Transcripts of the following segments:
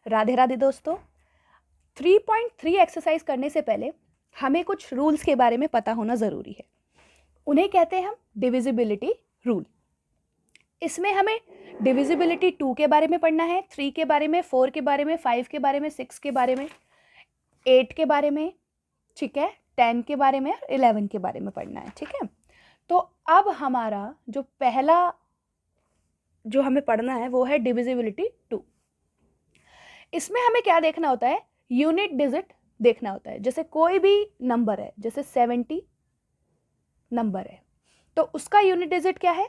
राधे राधे दोस्तों। 3.3 एक्सरसाइज करने से पहले हमें कुछ रूल्स के बारे में पता होना ज़रूरी है। उन्हें कहते हैं हम डिविजिबिलिटी रूल। इसमें हमें डिविजिबिलिटी 2 के बारे में पढ़ना है, 3 के बारे में, 4 के बारे में, 5 के बारे में, 6 के बारे में, 8 के बारे में, ठीक है, 10 के बारे में, 11 के बारे में पढ़ना है, ठीक है। तो अब हमारा जो पहला जो हमें पढ़ना है वो है डिविजिबिलिटी 2। इसमें हमें क्या देखना होता है, यूनिट डिजिट देखना होता है। जैसे कोई भी नंबर है, जैसे 70 नंबर है तो उसका यूनिट डिजिट क्या है,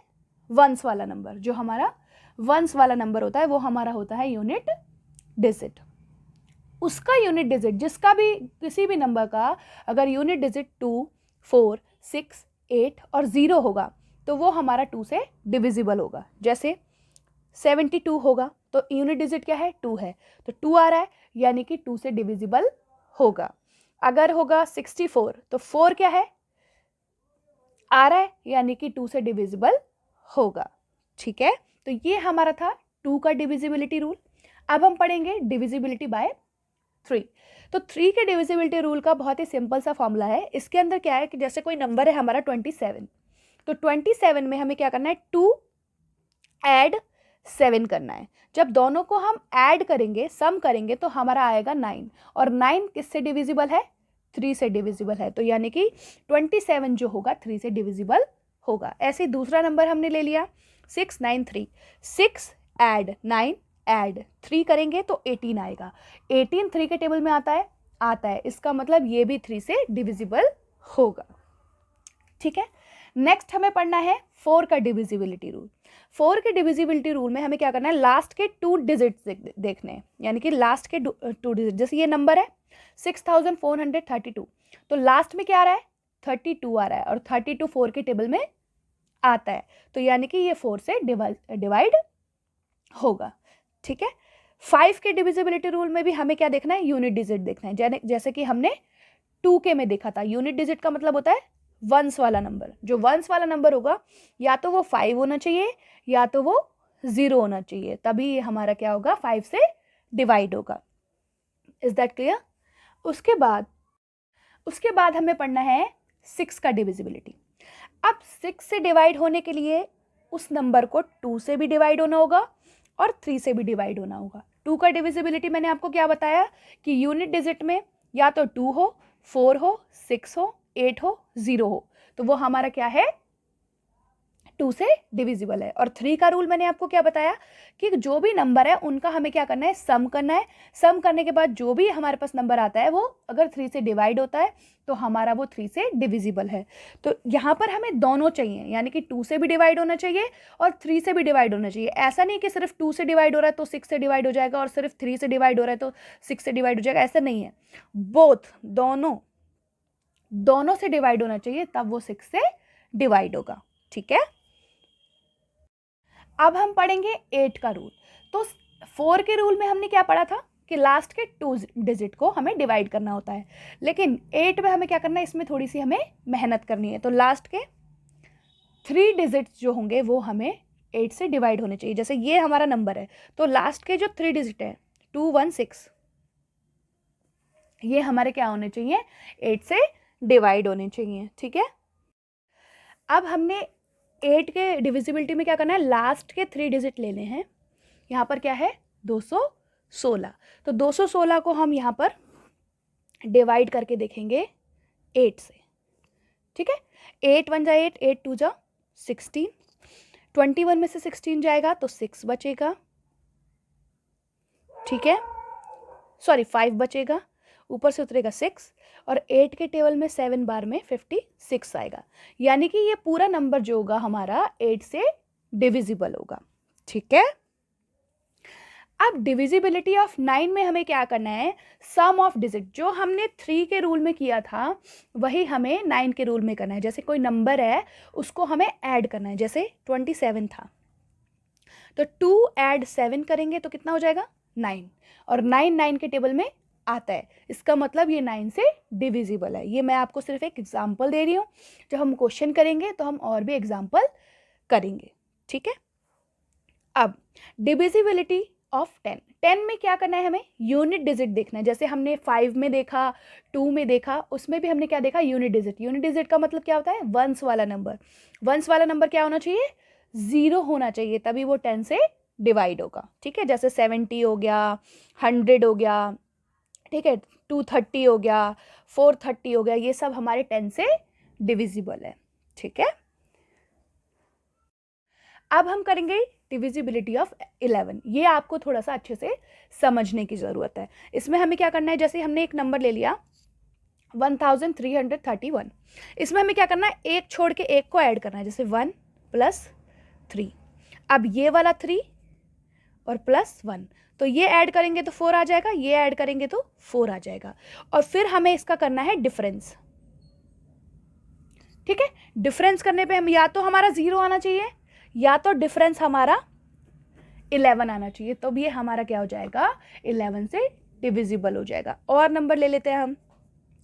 वंस वाला नंबर। जो हमारा वंस वाला नंबर होता है वो हमारा होता है यूनिट डिजिट। उसका यूनिट डिजिट जिसका भी किसी भी नंबर का अगर यूनिट डिजिट 2, 4, 6, 8 और 0 होगा तो वो हमारा 2 से डिविजिबल होगा। जैसे 72 होगा तो यूनिट डिजिट क्या है, 2 है, तो 2 आ रहा है यानी कि 2 से डिविजिबल होगा। अगर होगा 64 तो 4 क्या है, आ रहा है यानी कि 2 से डिविजिबल होगा, ठीक है। तो ये हमारा था 2 का डिविजिबिलिटी रूल। अब हम पढ़ेंगे डिविजिबिलिटी बाय 3। तो 3 के डिविजिबिलिटी रूल का बहुत ही सिंपल सा फॉर्मूला है। इसके अंदर क्या है कि जैसे कोई नंबर है हमारा 27, तो 27 में हमें क्या करना है, 2 ऐड 7 करना है। जब दोनों को हम ऐड करेंगे, सम करेंगे तो हमारा आएगा 9, और 9 किससे डिविजिबल है, 3 से डिविजिबल है। तो यानी कि 27 जो होगा 3 से डिविजिबल होगा। ऐसे दूसरा नंबर हमने ले लिया 693, 6 ऐड 9 ऐड 3 करेंगे तो 18 आएगा। 18 3 के टेबल में आता है, इसका मतलब ये भी 3 से डिविजिबल होगा, ठीक है। नेक्स्ट हमें पढ़ना है 4 का डिविजिबिलिटी रूल। 4 के डिविजिबिलिटी रूल में हमें क्या करना है, लास्ट के 2 डिजिट्स देखने हैं, यानी कि लास्ट के 2 डिजिट। जैसे ये नंबर है 6432, तो लास्ट में क्या आ रहा है, 32 आ रहा है, और 32 4 के टेबल में आता है, तो यानी कि ये 4 से डिवाइड होगा, ठीक है। 5 के डिविजिबिलिटी रूल में भी हमें क्या देखना है, यूनिट डिजिट देखना है। जैसे कि हमने 2 के में देखा था, यूनिट डिजिट का मतलब होता है वंस वाला नंबर। जो वंस वाला नंबर होगा या तो वो 5 होना चाहिए या तो वो 0 होना चाहिए, तभी ये हमारा क्या होगा, 5 से डिवाइड होगा। Is that clear. उसके बाद हमें पढ़ना है 6 का डिविजिबिलिटी। अब 6 से डिवाइड होने के लिए उस नंबर को 2 से भी डिवाइड होना होगा और 3 से भी डिवाइड होना होगा। 2 का डिविजिबिलिटी मैंने आपको क्या बताया कि यूनिट डिजिट में या तो 2 हो, 4 हो, 6 हो, 8 हो, 0 हो, तो वो हमारा क्या है, 2 से डिविजिबल है। और 3 का रूल मैंने आपको क्या बताया कि जो भी नंबर है उनका हमें क्या करना है, सम करना है। सम करने के बाद जो भी हमारे पास नंबर आता है वो अगर 3 से डिवाइड होता है तो हमारा वो 3 से डिविजिबल है। तो यहाँ पर हमें दोनों चाहिए, यानी कि 2 से भी डिवाइड होना चाहिए और 3 से भी डिवाइड होना चाहिए। ऐसा नहीं कि सिर्फ 2 से डिवाइड हो रहा है तो 6 से डिवाइड हो जाएगा और सिर्फ 3 से डिवाइड हो रहा है तो 6 से डिवाइड हो जाएगा, ऐसा नहीं है। बोथ, दोनों से डिवाइड होना चाहिए, तब वो 6 से डिवाइड होगा, ठीक है। अब हम पढ़ेंगे 8 का रूल। तो 4 के रूल में हमने क्या पढ़ा था कि लास्ट के 2 डिजिट को हमें डिवाइड करना होता है, लेकिन 8 में हमें क्या करना है, इसमें थोड़ी सी हमें मेहनत करनी है। तो लास्ट के 3 डिजिट्स जो होंगे वो हमें 8 से डिवाइड होने चाहिए। जैसे ये हमारा नंबर है तो लास्ट के जो 3 डिजिट है 216, ये हमारे क्या होने चाहिए, 8 से डिवाइड होने चाहिए, ठीक है। अब हमने 8 के डिविजिबिलिटी में क्या करना है, लास्ट के 3 डिजिट लेने हैं। यहाँ पर क्या है, 216, तो 216 को हम यहाँ पर डिवाइड करके देखेंगे 8 से, ठीक है। 8 1 जा 8, 8 2 जा 16, 21 में से 16 जाएगा तो 6 बचेगा, ठीक है, सॉरी 5 बचेगा, ऊपर से उतरेगा 6, और 8 के टेबल में 7 बार में 56 आएगा, यानी कि ये पूरा नंबर जो होगा हमारा 8 से डिविजिबल होगा, ठीक है। अब डिविजिबिलिटी ऑफ 9 में हमें क्या करना है, सम ऑफ डिजिट। जो हमने 3 के रूल में किया था वही हमें 9 के रूल में करना है। जैसे कोई नंबर है उसको हमें ऐड करना है, जैसे 27 था तो 2 ऐड 7 करेंगे तो कितना हो जाएगा, 9, और 9 9 के टेबल में आता है, इसका मतलब ये 9 से डिविजिबल है। ये मैं आपको सिर्फ एक एग्जाम्पल दे रही हूँ, जब हम क्वेश्चन करेंगे तो हम और भी एग्जाम्पल करेंगे, ठीक है। अब डिविजिबिलिटी ऑफ 10। 10 में क्या करना है, हमें यूनिट डिजिट देखना है। जैसे हमने 5 में देखा, 2 में देखा, उसमें भी हमने क्या देखा, यूनिट डिजिट। यूनिट डिजिट का मतलब क्या होता है, वंस वाला नंबर। वंस वाला नंबर क्या होना चाहिए, 0 होना चाहिए, तभी वो 10 से डिवाइड होगा। ठीक है, जैसे 70 हो गया, 100 हो गया, ठीक है, 230 हो गया, 430 हो गया, ये सब हमारे 10 से डिविजिबल है। ठीक है, अब हम करेंगे डिविजिबिलिटी ऑफ 11। ये आपको थोड़ा सा अच्छे से समझने की ज़रूरत है। इसमें हमें क्या करना है, जैसे हमने एक नंबर ले लिया 1331, इसमें हमें क्या करना है, एक छोड़ के एक को ऐड करना है, जैसे 1 + 3। अब ये वाला 3 और +1, तो ये ऐड करेंगे तो 4 आ जाएगा, ये ऐड करेंगे तो 4 आ जाएगा। और फिर हमें इसका करना है डिफरेंस। ठीक है, डिफरेंस करने पे हम या तो हमारा 0 आना चाहिए या तो डिफरेंस हमारा 11 आना चाहिए, तो ये हमारा क्या हो जाएगा, 11 से डिविजिबल हो जाएगा। और नंबर ले लेते हैं हम,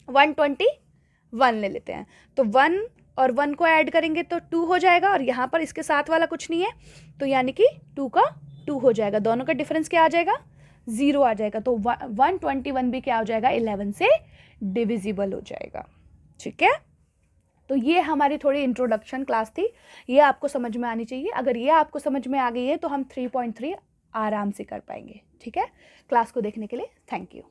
121 ले लेते हैं, तो 1 और 1 को ऐड करेंगे तो 2 हो जाएगा, और यहाँ पर इसके साथ वाला कुछ नहीं है, तो यानी कि 2 का 2 हो जाएगा। दोनों का डिफरेंस क्या आ जाएगा, 0 आ जाएगा, तो 121 भी क्या हो जाएगा, 11 से डिविजिबल हो जाएगा। ठीक है, तो ये हमारी थोड़ी इंट्रोडक्शन क्लास थी, ये आपको समझ में आनी चाहिए। अगर ये आपको समझ में आ गई है तो हम 3.3 आराम से कर पाएंगे। ठीक है, क्लास को देखने के लिए थैंक यू।